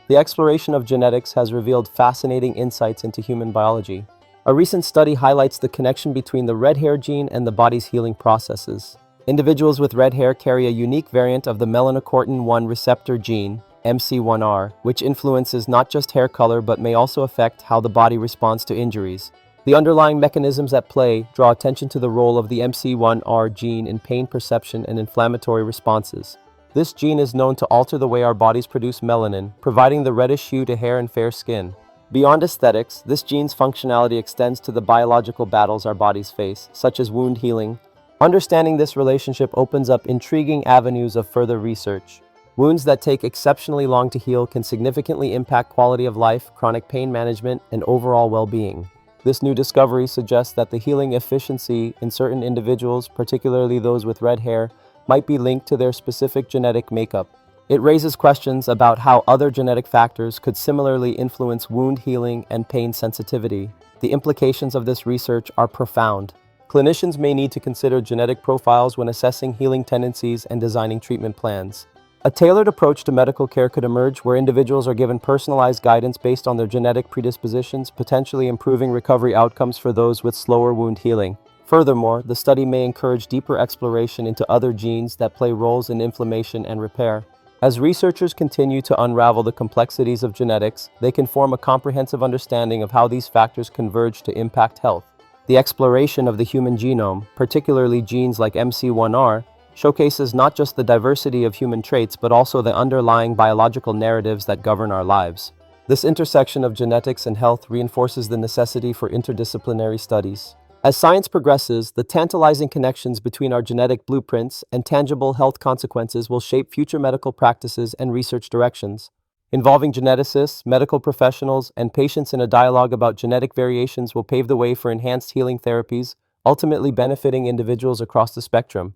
The exploration of genetics has revealed fascinating insights into human biology. A recent study highlights the connection between the red hair gene and the body's healing processes. Individuals with red hair carry a unique variant of the melanocortin-1 receptor gene, MC1R, which influences not just hair color but may also affect how the body responds to injuries. The underlying mechanisms at play draw attention to the role of the MC1R gene in pain perception and inflammatory responses. This gene is known to alter the way our bodies produce melanin, providing the reddish hue to hair and fair skin. Beyond aesthetics, this gene's functionality extends to the biological battles our bodies face, such as wound healing. Understanding this relationship opens up intriguing avenues of further research. Wounds that take exceptionally long to heal can significantly impact quality of life, chronic pain management, and overall well-being. This new discovery suggests that the healing efficiency in certain individuals, particularly those with red hair, might be linked to their specific genetic makeup. It raises questions about how other genetic factors could similarly influence wound healing and pain sensitivity. The implications of this research are profound. Clinicians may need to consider genetic profiles when assessing healing tendencies and designing treatment plans. A tailored approach to medical care could emerge where individuals are given personalized guidance based on their genetic predispositions, potentially improving recovery outcomes for those with slower wound healing. Furthermore, the study may encourage deeper exploration into other genes that play roles in inflammation and repair. As researchers continue to unravel the complexities of genetics, they can form a comprehensive understanding of how these factors converge to impact health. The exploration of the human genome, particularly genes like MC1R, showcases not just the diversity of human traits but also the underlying biological narratives that govern our lives. This intersection of genetics and health reinforces the necessity for interdisciplinary studies. As science progresses, the tantalizing connections between our genetic blueprints and tangible health consequences will shape future medical practices and research directions. Involving geneticists, medical professionals, and patients in a dialogue about genetic variations will pave the way for enhanced healing therapies, ultimately benefiting individuals across the spectrum.